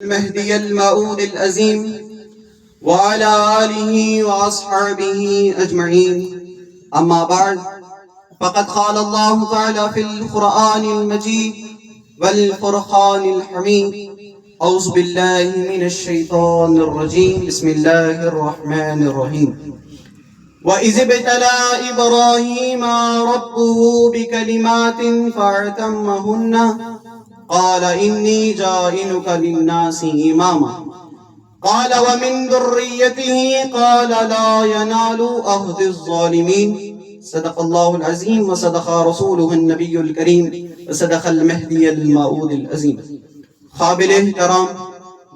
المهدي الموعود العظيم وعلى آله وأصحابه أجمعين. أما بعد، فقد قال الله تعالى في القرآن المجيد والفرقان الحميد: أعوذ بالله من الشيطان الرجيم، بسم الله الرحمن الرحيم. وإذ ابتلى إبراهيم ربه بكلمات فأتمهن قال إني جاعلك للناس إماما قال ومن ذريته قال لا ينال عهد الظالمين. صدق الله العظيم وصدق رسوله النبي الكريم وصدق المهدي الموعود العظيم. قابل احترام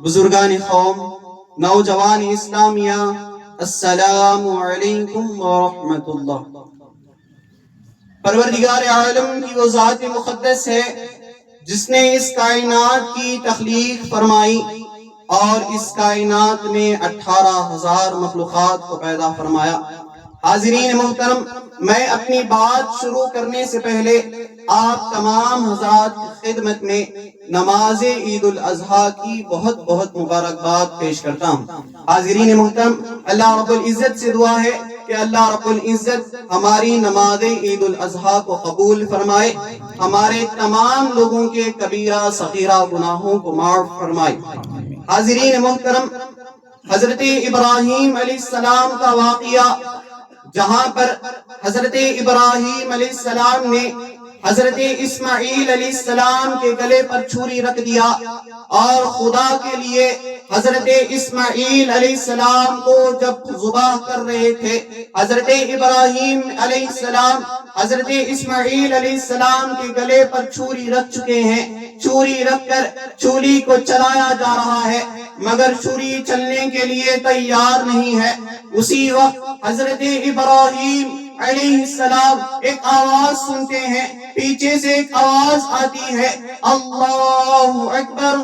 بزرگان قوم، نوجوان اسلامیہ، السلام علیکم ورحمۃ اللہ. پروردگار عالم کی وہ ذات مقدس ہے جس نے اس کائنات کی تخلیق فرمائی اور اس کائنات میں 18,000 مخلوقات کو پیدا فرمایا. حاضرین محترم، میں اپنی بات شروع کرنے سے پہلے آپ تمام حضرات کی خدمت میں نماز عید الاضحیٰ کی بہت بہت مبارکباد پیش کرتا ہوں. حاضرین محترم، اللہ رب العزت سے دعا ہے کہ اللہ رب العزت ہماری نماز عید الاضحیٰ کو قبول فرمائے، ہمارے تمام لوگوں کے کبیرہ صغیرہ گناہوں کو معاف فرمائے. حاضرین محترم، حضرت ابراہیم علیہ السلام کا واقعہ، جہاں پر حضرت ابراہیم علیہ السلام نے حضرت اسماعیل علیہ السلام کے گلے پر چھری رکھ دیا اور خدا کے لیے حضرت اسماعیل علیہ السلام کو جب ذبح کر رہے تھے، حضرت ابراہیم علیہ السلام حضرت اسماعیل علیہ السلام کے گلے پر چھری رکھ چکے ہیں. چھری رکھ کر چھری کو چلایا جا رہا ہے مگر چھری چلنے کے لیے تیار نہیں ہے. اسی وقت حضرت ابراہیم علیہ السلام ایک آواز سنتے ہیں، پیچھے سے ایک آواز آتی ہے: اللہ اکبر،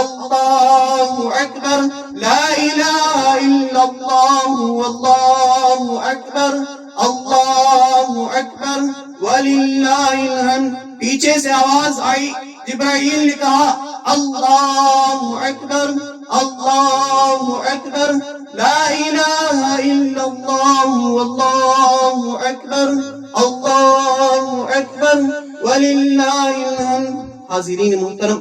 اللہ اکبر، لا الہ الا اللہ، واللہ اکبر، اللہ اکبر وللہ الحمد. پیچھے سے آواز آئی، جبرائیل نے کہا: اللہ اکبر، اللہ اکبر، لا الہ الا اللہ، واللہ اکبر، اللہ اکبر وللہ الحمد. حاضرین محترم،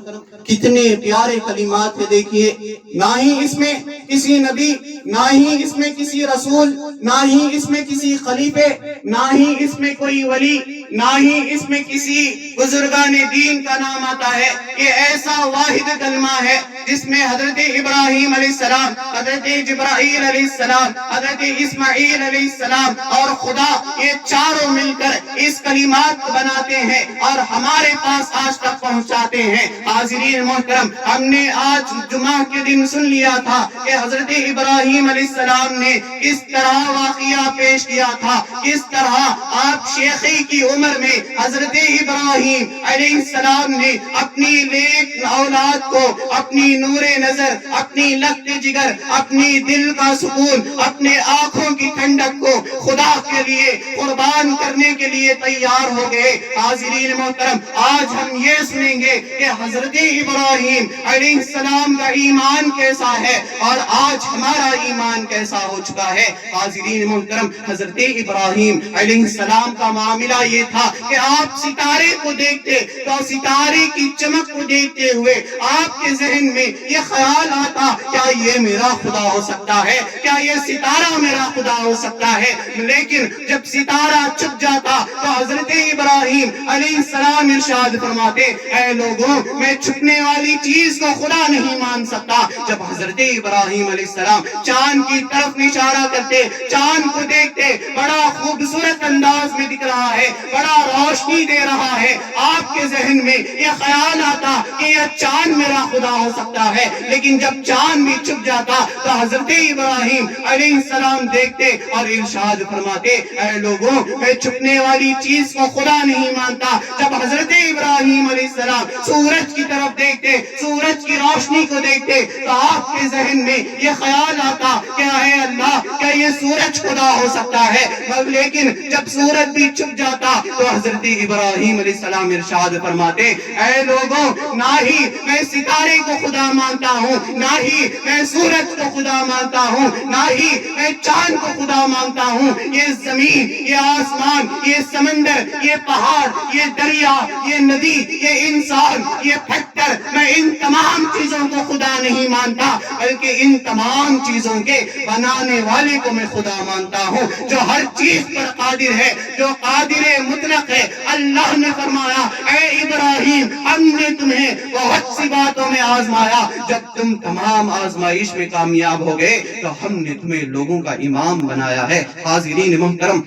کتنے پیارے کلمات ہیں. دیکھیے، نہ ہی اس میں کسی نبی، نہ ہی اس میں کسی رسول، نہ ہی اس میں کسی خلیفے، نہ ہی اس میں کوئی ولی، نہ ہی اس میں کسی بزرگان دین کا نام آتا ہے. یہ ایسا واحد کلمہ ہے جس میں حضرت ابراہیم علیہ السلام، حضرت جبرائیل علیہ السلام، حضرت اسماعیل علیہ السلام اور خدا، یہ چاروں مل کر اس کلمات کو بناتے ہیں اور ہمارے پاس آج تک پہنچاتے ہیں. حاضرین محترم، ہم نے آج جمعہ کے دن سن لیا تھا کہ حضرت ابراہیم علیہ السلام نے کس طرح واقعہ پیش کیا تھا، کس طرح آپ شیخی کی عمر میں حضرت ابراہیم علیہ السلام نے اپنی نیک اولاد کو، اپنی نور نظر، اپنی لخت جگر، اپنی دل کا سکون، اپنے آنکھوں کی ٹھنڈک کو خدا کے لیے قربان کرنے کے لیے تیار ہو گئے. حاضرین محترم، آج ہم یہ سنیں گے کہ حضرت ابراہیم علیہ السلام کا ایمان کیسا ہے اور آج ہمارا ایمان کیسا ہو چکا ہے. حاضرین محترم، حضرت ابراہیم علیہ السلام کا معاملہ یہ تھا کہ آپ ستارے کو دیکھتے تو ستارے کی چمک کو دیکھتے ہوئے آپ کے ذہن میں یہ خیال آتا: کیا یہ میرا خدا ہو سکتا ہے؟ کیا یہ ستارہ میرا خدا ہو سکتا ہے؟ لیکن جب ستارہ چھپ جاتا تو حضرت ابراہیم علیہ السلام ارشاد فرماتے: اے لوگوں، میں چھپنے والی چیز کو خدا نہیں مان سکتا. جب حضرت ابراہیم علیہ السلام چاند کی طرف اشارہ کرتے، چاند کو دیکھتے، بڑا خوبصورت انداز میں دکھ رہا ہے، بڑا روشنی دے رہا ہے، آپ کے ذہن میں یہ خیال آتا کہ یہ چاند میرا خدا ہو سکتا ہے. لیکن جب چاند بھی چھپ جاتا تو حضرت ابراہیم علیہ السلام دیکھتے اور ارشاد فرماتے: اے لوگوں، میں چھپنے والی چیز کو خدا نہیں مانتا. جب حضرت ابراہیم علیہ السلام سورج کی طرف دیکھتے، سورج کی روشنی کو دیکھتے تو آپ کے ذہن میں یہ خیال آتا کہ اے اللہ، کیا یہ سورج خدا ہو سکتا ہے؟ لیکن جب سورج بھی چھپ جاتا تو حضرت ابراہیم علیہ السلام ارشاد فرماتے اے لوگوں نہ ہی میں ستارے کو خدا مانتا ہوں، نہ ہی میں سورج کو خدا مانتا ہوں، نہ ہی میں چاند کو خدا مانتا ہوں، یہ زمین، یہ آسمان، یہ سمندر، یہ پہاڑ، یہ دریا، یہ ندی، یہ انسان، یہ پتھر، میں ان تمام چیزوں کو خدا نہیں مانتا، بلکہ ان تمام چیزوں کے بنانے والے کو میں خدا مانتا ہوں، جو ہر چیز پر قادر ہے، جو قادر مطلق ہے۔ اللہ نے فرمایا اے ابراہیم ہم نے تمہیں بہت سی باتوں میں آزمایا، جب تم تمام آزمائش میں کامیاب ہو گئے تو ہم نے تمہیں لوگوں کا امام بنایا ہے۔ حاضرین محترم،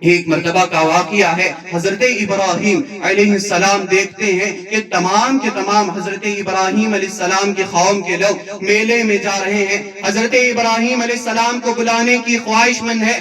ایک مرتبہ کا واقعہ ہے، حضرت ابراہیم علیہ السلام دیکھتے ہیں کہ تمام کے تمام حضرت ابراہیم علیہ السلام کے قوم کے لوگ میلے میں جا رہے ہیں، حضرت ابراہیم علیہ السلام کو بلانے کی خواہش مند ہے،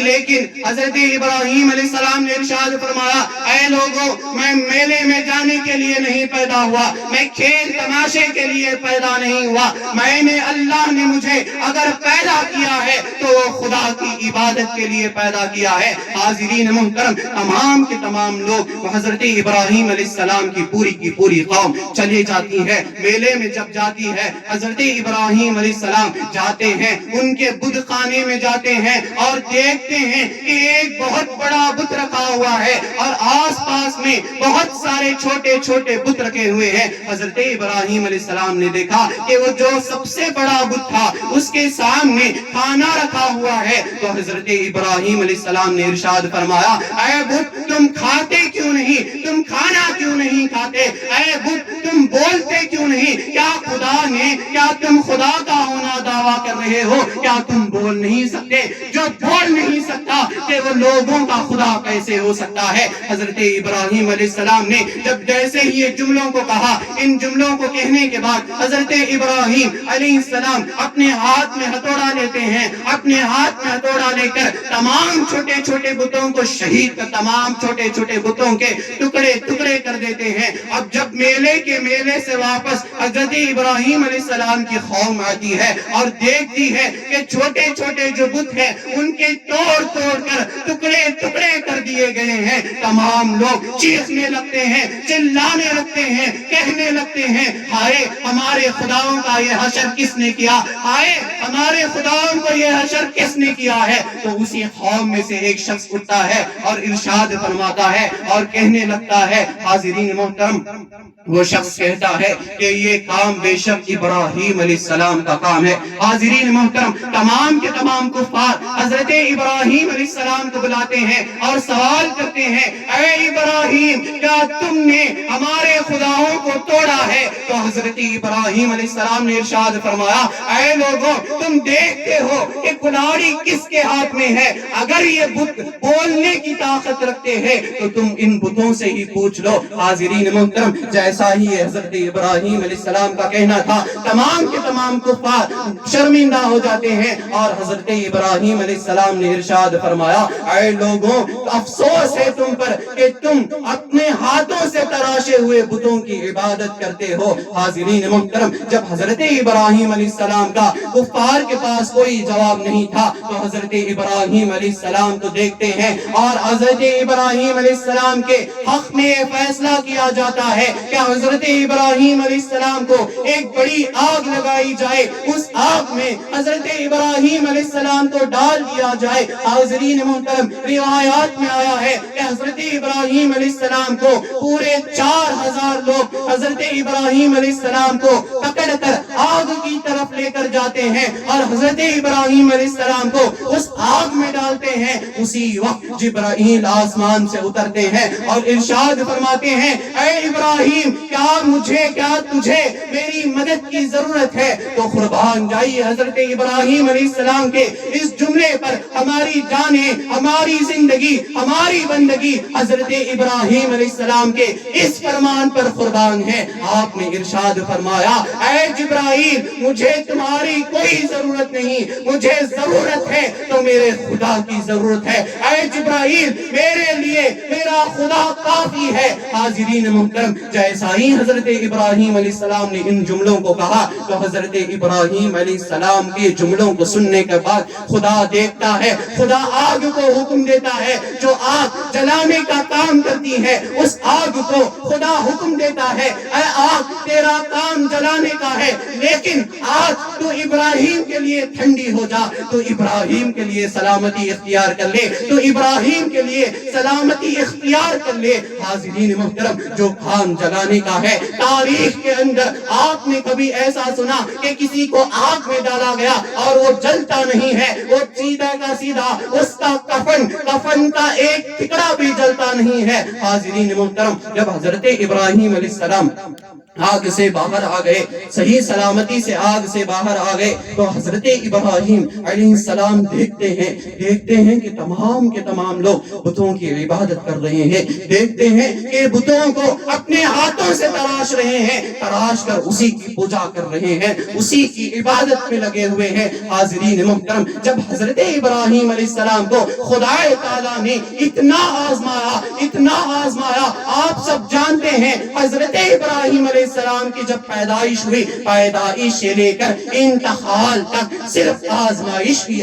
لیکن حضرت ابراہیم علیہ السلام نے ارشاد فرمایا اے لوگوں میں میلے میں جانے کے لیے نہیں پیدا ہوا، میں کھیل تماشے کے لیے پیدا نہیں ہوا، میں نے اللہ نے مجھے اگر پیدا کیا ہے تو وہ خدا کی عبادت کے لیے پیدا کیا ہے۔ حاضرین محترم، تمام کے تمام لوگ حضرت ابراہیم علیہ السلام کی پوری قوم چلی جاتی ہے، میلے میں جب جاتی ہے حضرت ابراہیم علیہ السلام جاتے ہیں، ان کے بت خانے میں جاتے ہیں اور دیکھتے ہیں کہ ایک بہت بڑا بت رکھا ہوا ہے اور آس پاس میں بہت سارے چھوٹے چھوٹے بت رکھے ہوئے ہیں۔ حضرت ابراہیم علیہ السلام نے دیکھا کہ وہ جو سب سے بڑا بت تھا اس کے سامنے کھانا رکھا ہوا ہے، تو حضرت ابراہیم علیہ السلام نے ارشاد فرمایا اے بت تم کھاتے کیوں نہیں، تم کھانا کیوں نہیں کھاتے، اے بت تم بولتے کیوں نہیں، کیا تم خدا کا ہونا دعویٰ کر رہے ہو، کیا تم بول نہیں سکتے؟ جو بول نہیں سکتا کہ وہ لوگوں کا خدا کیسے ہو سکتا ہے؟ حضرت ابراہیم علیہ السلام نے جب جیسے ہی یہ جملوں کو کہا، ان جملوں کو کہنے کے بعد حضرت ابراہیم علیہ السلام اپنے ہاتھ میں ہتھوڑا لیتے ہیں، اپنے ہاتھ میں ہتھوڑا لے کر تمام چھوٹے چھوٹے بتوں کو شہید کر تمام چھوٹے چھوٹے بتوں کے ٹکڑے ٹکڑے کر دیتے ہیں۔ اب جب میلے سے واپس حضرت ابراہیم علیہ السلام کی قوم آتی ہے اور دیکھتی ہے کہ چھوٹے چھوٹے جو بت ہیں ان کے توڑ کر ٹکڑے ٹکڑے کر دیے گئے ہیں، تمام لوگ چیخنے لگتے ہیں، چلانے لگتے ہیں، کہنے لگتے ہیں ہائے ہمارے خداؤں کا یہ حشر کس نے کیا، ہائے ہمارے خداؤں کو یہ حشر کس نے کیا ہے؟ تو اسی قوم میں سے ایک شخص اٹھتا ہے اور ارشاد فرماتا ہے اور کہنے لگتا ہے، حاضرین محترم وہ شخص کہتا ہے کہ یہ کام بے شک ابراہیم علیہ السلام کا کام ہے۔ حاضرین محترم، تمام کے تمام کفار حضرت ابراہیم علیہ السلام کو بلاتے ہیں اور سوال کرتے ہیں اے ابراہیم کیا تم نے ہمارے خداؤں کو توڑا ہے؟ تو حضرت ابراہیم علیہ السلام نے ارشاد فرمایا اے لوگوں تم دیکھتے ہو کہ کلاڑی کس کے ہاتھ میں ہے، اگر یہ بت بولنے کی طاقت رکھتے ہیں تو تم ان بتوں سے ہی پوچھ لو۔ حاضرین محترم، جیسا ہی حضرت ابراہیم علیہ السلام کا کہنا تھا، تمام کے تمام کفار شرمندہ ہو جاتے ہیں اور حضرت ابراہیم علیہ السلام نے ارشاد فرمایا اے لوگوں افسوس ہے تم پر کہ تم اپنے ہاتھوں سے تراشے ہوئے بتوں کی عبادت کرتے ہو۔ حاضرین محترم، جب حضرت ابراہیم علیہ السلام کا کفار کے پاس کوئی جواب نہیں تھا تو حضرت ابراہیم علیہ السلام کو دیکھتے ہیں اور حضرت ابراہیم علیہ السلام کے حق میں فیصلہ کیا جاتا ہے کہ حضرت ابراہیم علیہ السلام کو ایک بڑی آگ لگائی جائے، اس آگ میں حضرت ابراہیم علیہ السلام کو ڈال دیا جائے۔ حاضرین محترم، روایات میں آیا ہے کہ حضرت ابراہیم علیہ السلام کو پورے 4000 لوگ حضرت ابراہیم علیہ السلام کو پکڑ کر آگ کی طرف لے کر جاتے ہیں اور حضرت ابراہیم علیہ السلام کو اس آگ میں ڈالتے ہیں۔ اسی وقت جبرائیل آسمان سے اترتے ہیں اور ارشاد فرماتے ہیں اے ابراہیم کیا مجھے کیا تجھے میری مدد کی ضرورت ہے؟ تو قربان جائیے حضرت ابراہیم علیہ السلام کے اس جملے پر ہماری جانیں، ہماری زندگی، ہماری بندگی حضرت ابراہیم علیہ السلام کے اس فرمان پر قربان ہے۔ آپ نے ارشاد فرمایا اے جبرائیل مجھے تمہاری تمہاری کوئی ضرورت نہیں، مجھے ضرورت ہے تو میرے خدا کی ضرورت ہے۔ اے جبرائیل میرے لیے میرا خدا کافی ہے۔ حاضرین محترم، جیسا ہی حضرت ابراہیم علیہ السلام نے ان جملوں کو کہا تو حضرت ابراہیم علیہ السلام کے جملوں کو سننے کے بعد خدا دیکھتا ہے، خدا آگ کو حکم دیتا ہے، جو آگ جلانے کا کام کرتی ہے اس آگ کو خدا حکم دیتا ہے، اے آگ تیرا کام جلانے کا ہے، لیکن آج تو ابراہیم کے لیے ٹھنڈی ہو جا، تو ابراہیم کے لیے سلامتی اختیار کر لے، تو ابراہیم کے لیے سلامتی اختیار کر لے۔ حاضرین محترم، جو کام جلانے کا ہے، تاریخ کے اندر آپ نے کبھی ایسا سنا کہ کسی کو آگ میں ڈالا گیا اور وہ جلتا نہیں ہے، وہ سیدھا کا سیدھا اس کا کفن کا ایک ٹکڑا بھی جلتا نہیں ہے۔ حاضرین محترم، جب حضرت ابراہیم علیہ السلام آگ سے باہر آ گئے، صحیح سلامتی سے آگ سے باہر آ گئے، تو حضرت ابراہیم علیہ السلام دیکھتے ہیں کہ تمام کے تمام لوگ بتوں کی عبادت کر رہے ہیں، دیکھتے ہیں کہ بتوں کو اپنے ہاتھوں سے تراش رہے ہیں، تراش کر اسی کی پوجا کر رہے ہیں، اسی کی عبادت میں لگے ہوئے ہیں۔ حاضرین محترم، جب حضرت ابراہیم علیہ السلام کو خدا تعالیٰ نے اتنا آزمایا، آپ سب جانتے ہیں حضرت ابراہیم علیہ السلام کی جب پیدائش ہوئی، پیدائش سے لے کر انتقال تک صرف آزمائش کی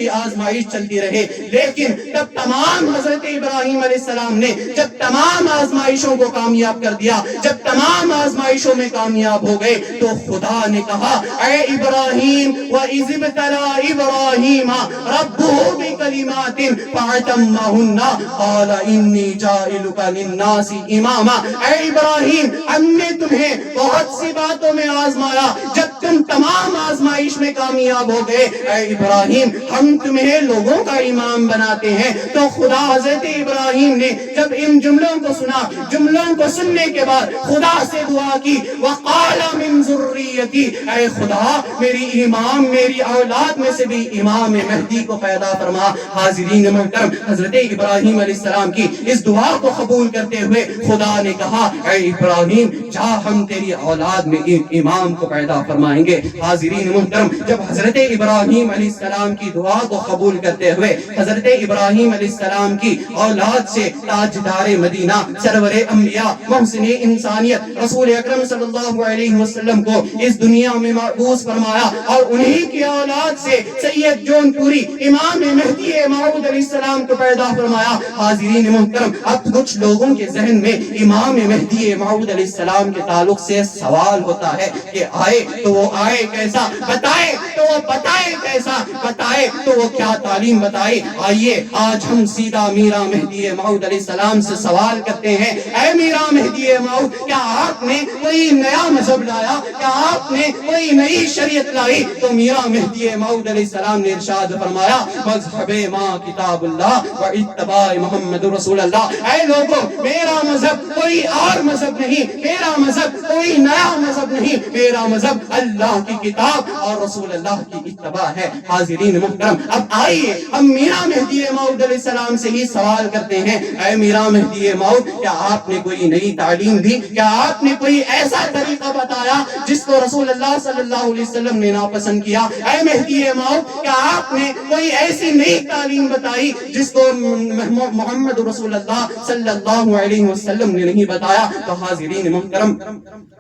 آزمائش چلتی رہے، لیکن تب تمام حضرت ابراہیم علیہ السلام نے جب تمام آزمائشوں کو کامیاب کر دیا، جب تمام آزمائشوں میں کامیاب ہو گئے، تو خدا نے کہا اے ابراہیم وَإِذِ ابْتَلَىٰ إِبْرَاهِيمَ رَبُّهُ بِكَلِمَاتٍ فَأَتَمَّهُنَّ قَالَ إِنِّي جَاعِلُكَ لِلنَّاسِ إِمَامًا۔ اے ابراہیم، ہم نے تمہیں بہت سی باتوں میں آزمایا، جب تم تمام آزمائش میں کامیاب ہو گئے، اے ابراہیم ہم تمہیں لوگوں کا امام بناتے ہیں۔ تو خدا حضرت ابراہیم نے جب ان جملوں کو سنا، جملوں کو سننے کے بعد خدا سے دعا کی، وَقَالَ مِن ذُرِّيَّتِي، اے خدا میری اولاد میں سے بھی امام مہدی کو پیدا فرما۔ حاضرین محترم، حضرت ابراہیم علیہ السلام کی اس دعا کو قبول کرتے ہوئے خدا نے کہا اے ابراہیم جا، ہم تیری اولاد میں امام کو پیدا فرمائیں گے۔ حاضرین محترم، جب حضرت ابراہیم علیہ السلام کی دعا کو قبول کرتے ہوئے حضرت ابراہیم علیہ السلام کی اولاد سے تاجدار مدینہ، سرور انبیاء، محسن انسانیت رسول اکرم صلی اللہ علیہ وسلم کو اس دنیا میں مبعوث فرمایا، اور انہی کی اولاد سے سید جون پوری امام مہدی موعود علیہ السلام کو پیدا فرمایا۔ حاضرین محترم، اب کچھ لوگوں کے ذہن میں امام مہدی موعود علیہ السلام کے تعلق سے سوال ہوتا ہے کہ آئے تو وہ آئے کیسا، بتائے تو وہ بتائے کیسا، بتائے تو وہ کیا تعلیم بتائے۔ آئیے آج ہم سیدھا میرا مہدی موعود علیہ السلام سے سوال کرتے ہیں، اے میرا مہدی موعود، کیا آپ نے کوئی نیا مذہب لایا، کیا آپ نے کوئی نئی شریعت لائی؟ تو میرا مہدی موعود علیہ السلام نے ارشاد فرمایا مذہب ما کتاب اللہ و اتباع محمد رسول اللہ۔ اے لوگوں، میرا مذہب کوئی اور مذہب نہیں، میرا مذہب کوئی نیا مذہب نہیں، میرا مذہب اللہ کی کتاب اور رسول اللہ کی اتباع ہے۔ حاضرین محترم، اب آئیے ہم میرا مہدی موعود علیہ السلام سے ہی سوال کرتے ہیں، اے میرا مہدی موعود، کیا آپ نے کوئی نئی تعلیم دی؟ کیا آپ نے کوئی ایسا طریقہ بتایا جس کو رسول اللہ صلی اللہ علیہ وسلم نے ناپسند کیا؟ اے مہدی موعود، کیا آپ نے کوئی ایسی نئی تعلیم بتائی جس کو محمد رسول اللہ صلی اللہ علیہ وسلم نے نہیں بتایا؟ تو حاضرین محترم،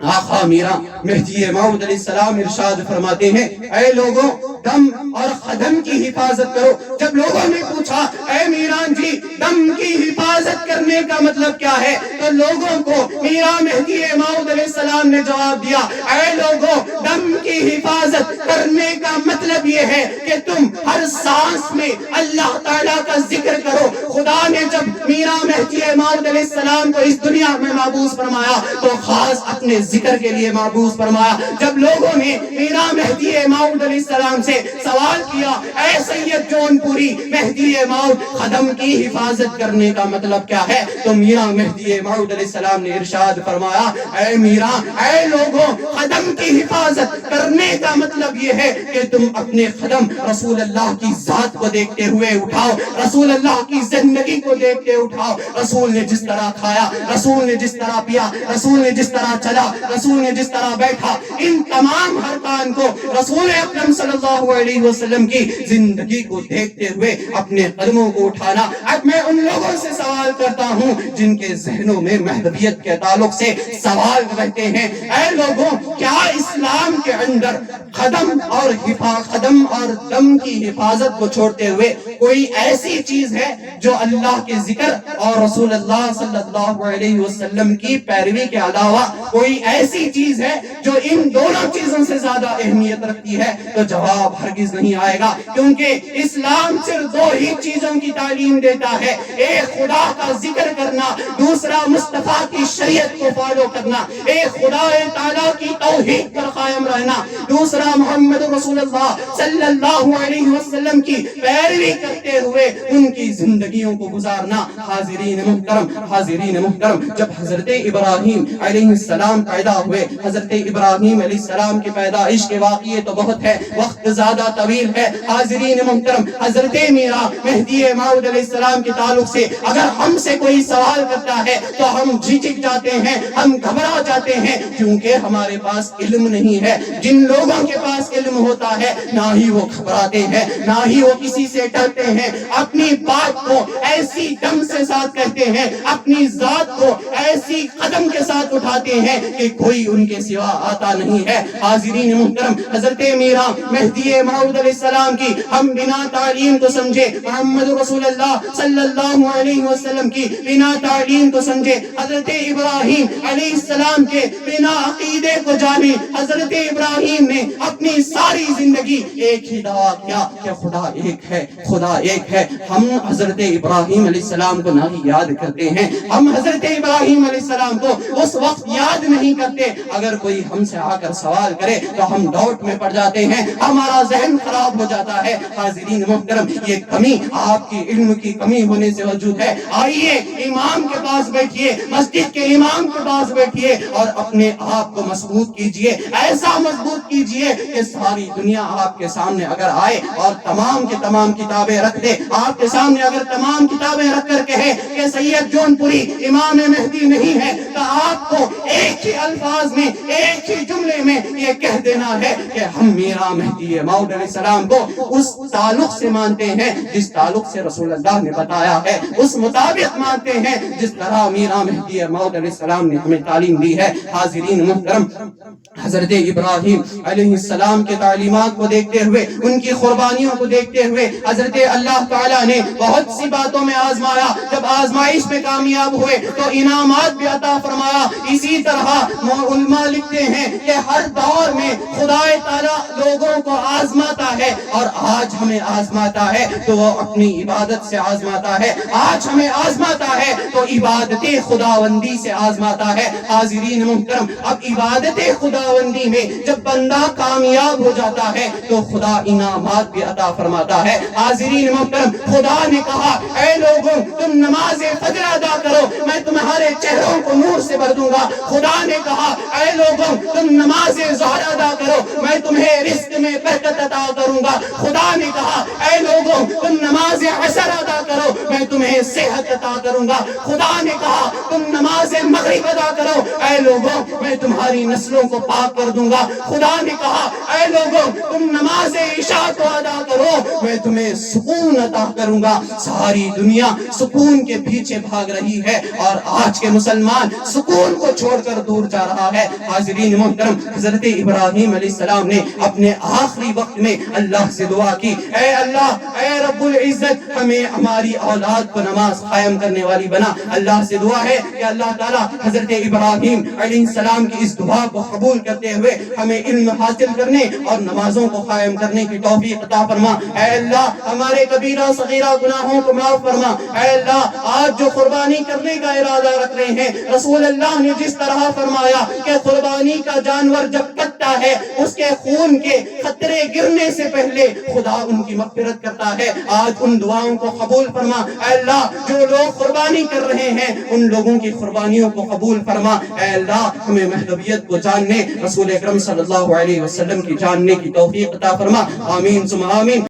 آقا میرا مہدی موعود علیہ السلام ارشاد فرماتے ہیں، اے لوگوں، دم اور قدم کی حفاظت کرو۔ جب لوگوں نے پوچھا اے میران جی دم کی حفاظت کرنے کا مطلب کیا ہے، تو لوگوں کو میرا مہدی موعود علیہ السلام نے جواب دیا، اے لوگوں، دم کی حفاظت کرنے کا مطلب یہ ہے کہ تم ہر سانس میں اللہ تعالیٰ کا ذکر کرو۔ خدا نے جب میرا مہدی موعود علیہ السلام کو اس دنیا میں مبعوث فرمایا تو خاص اپنے ذکر کے لیے مبعوث فرمایا۔ جب لوگوں نے میرا مہدی موعود علیہ السلام سے سوال کیا، اے سید جون پوری مہدی موعود، قدم کی حفاظت کرنے کا مطلب کیا ہے، تو میرا مہدی موعود علیہ السلام نے ارشاد فرمایا، اے میرا، اے لوگوں، قدم کی حفاظت کرنے کا مطلب یہ ہے کہ تم اپنے قدم رسول اللہ کی ذات کو دیکھتے ہوئے اٹھاؤ، رسول اللہ کی زندگی کو دیکھتے اٹھاؤ۔ رسول نے جس طرح کھایا، رسول نے جس طرح پیا، رسول نے جس طرح چلا، رسول نے جس طرح بیٹھا، ان تمام حرکان کو رسول اکرم صلی اللہ علیہ وسلم کی زندگی کو دیکھتے ہوئے اپنے قدموں کو اٹھانا۔ اب میں ان لوگوں سے سوال کرتا ہوں جن کے ذہنوں میں مہدویت کے تعلق سے سوال رہتے ہیں، اے لوگوں، کیا اسلام کے اندر قدم اور دم کی حفاظت کو چھوڑتے ہوئے کوئی ایسی چیز ہے جو اللہ کے ذکر اور رسول اللہ صلی اللہ علیہ وسلم کی پیروی کے علاوہ کوئی ایسی چیز ہے جو ان دونوں چیزوں سے زیادہ اہمیت رکھتی ہے؟ تو جواب ہرگز نہیں آئے گا، کیونکہ اسلام صرف دو ہی چیزوں کی تعلیم دیتا ہے، ایک خدا کا ذکر کرنا، دوسرا مصطفیٰ کی شریعت کو فالو کرنا، ایک خدا تعالیٰ کی توحید پر قائم رہنا، دوسرا محمد رسول اللہ صلی اللہ علیہ وسلم کی پیروی کرتے ہوئے ان کی زندگیوں کو گزارنا۔ حاضرین محترم، جب حضرت ابراہیم علیہ السلام پیدا ہوئے، حضرت ابراہیم علیہ السلام کی پیدائش کے واقعے تو بہت ہے، وقت زیادہ طویل ہے۔ حاضرین محترم، حضرت میرا مہدی موعود علیہ السلام کے تعلق سے اگر ہم سے کوئی سوال کرتا ہے تو ہم جھجک جاتے ہیں، ہم گھبرا جاتے ہیں، کیونکہ ہمارے پاس علم نہیں ہے۔ جن لوگوں کے پاس علم ہوتا ہے نہ ہی وہ گھبراتے ہیں، نہ ہی وہ کسی سے ڈرتے ہیں، اپنی بات کو ایسی دم سے ساتھ کہتے ہیں، اپنی ذات کو ایسی قدم کے ساتھ اٹھاتے ہیں کہ کوئی ان کے سوا آتا نہیں ہے۔ حاضرین محترم، حضرت میرا مہدی موعود علیہ السلام کی ہم بنا تعلیم کو سمجھے، محمد رسول اللہ صلی اللہ علیہ وسلم کی بنا تعلیم کو سمجھے، حضرت ابراہیم علیہ السلام کے بنا عقیدے کو جانے، حضرت ابراہیم نے اپنی ساری زندگی ایک ہی دعا کیا کہ خدا ایک ہے، خدا ایک ہے۔ ہم حضرت ابراہیم علیہ السلام کو نہ ہی یاد کرتے ہیں، ہم حضرت ابراہیم علیہ السلام کو اس وقت یاد نہیں کرتے۔ اگر کوئی ہم سے آ کر سوال کرے تو ہم ڈاؤٹ میں پڑ جاتے ہیں، ہمارا ذہن خراب ہو جاتا ہے۔ حاضرین محترم، یہ کمی آپ کی علم کی کمی ہونے سے وجود ہے۔ آئیے امام کے پاس بیٹھیے، مسجد کے امام کے پاس بیٹھیے اور اپنے آپ کو مضبوط کیجئے، ایسا مضبوط کیجئے کہ ساری دنیا آپ کے سامنے اگر آئے اور تمام کی تمام کتابیں رکھ دے، آپ کے سامنے اگر تمام کتابیں رکھ کر کہے کہ سید جون پوری امام مہدی نہیں ہے، تو آپ کو ایک ہی الفاظ میں، ایک ہی جملے میں یہ کہہ دینا ہے کہ ہم میرا مہدی موعود علیہ السلام کو اس تعلق سے مانتے ہیں جس تعلق سے رسول اللہ نے بتایا ہے، اس مطابق مانتے ہیں جس طرح میرا مہدی موعود علیہ السلام نے ہمیں تعلیم دی ہے۔ حاضرین محترم، حضرت ابراہیم علیہ السلام کے تعلیمات کو دیکھتے ہوئے، ان کی قربانیوں کو دیکھتے ہوئے حضرت اللہ تعالیٰ نے بہت سی باتوں میں آزمایا، جب آزمائش میں کامیاب ہوئے تو انعامات بھی عطا فرمایا۔ اسی طرح علماء لکھتے ہیں کہ ہر دور میں خدا تعالیٰ لوگوں کو آزماتا ہے، اور آج ہمیں آزماتا ہے تو وہ اپنی عبادت سے آزماتا ہے، آج ہمیں آزماتا ہے تو عبادت خداوندی سے آزماتا ہے۔ حاضرین محترم، اب عبادت خداوندی میں جب بندہ کامیاب ہو جاتا ہے تو خدا انعامات بھی عطا فرماتا ہے۔ حاضرین محترم، خدا نے کہا اے لوگوں تم نماز فجر ادا کرو، میں تمہارے چہروں کو نور سے بھر دوں گا۔ خدا نے کہا اے لوگوں تم نماز ظہر ادا کرو، میں تمہیں رزق میں برکت عطا کروں گا۔ خدا نے کہا اے لوگوں تم نماز عصر ادا کرو، میں تمہیں صحت عطا کروں گا۔ خدا نے کہا تم نماز مغرب ادا کرو، اے لوگوں میں تمہاری نسلوں کو پاک کر دوں گا۔ خدا نے کہا اے لوگوں تم نماز عشاء کو ادا کرو، میں تمہیں سکون عطا کروں گا۔ ساری دنیا سکون کے پیچھے بھاگ رہی ہے اور آج کے مسلمان سکون کو چھوڑ کر دور جا رہا ہے۔ حاضرین محترم، حضرت ابراہیم علیہ السلام نے اپنے آخری وقت میں اللہ سے دعا کی، اے اللہ، اے رب العزت، ہمیں ہماری اولاد کو نماز قائم کرنے والی بنا۔ اللہ سے دعا ہے کہ اللہ تعالیٰ حضرت ابراہیم علیہ السلام کی اس دعا کو قبول کرتے ہوئے ہمیں علم حاصل کرنے اور نمازوں کو قائم کرنے کی توفیق عطا فرما۔ اے اللہ، ہمارے کبیرہ صغیرہ گناہوں کو معاف فرما۔ اے اللہ، آج جو قربانی کرنے کا ارادہ رکھ رہے ہیں، رسول اللہ نے جس طرح فرمایا کہ قربانی کا جانور جب کٹتا ہے اس کے خون کے قطرے گرنے سے پہلے خدا ان کی مغفرت کرتا ہے آج ان دعاؤں کو قبول فرما اے اللہ جو لوگ قربانی کر رہے ہیں ان لوگوں کی قربانیوں کو قبول فرما اے اللہ ہمیں محبوبیت کو جاننے رسول اکرم صلی اللہ علیہ وسلم کی جاننے کی توفیق عطا فرما آمین ثم آمین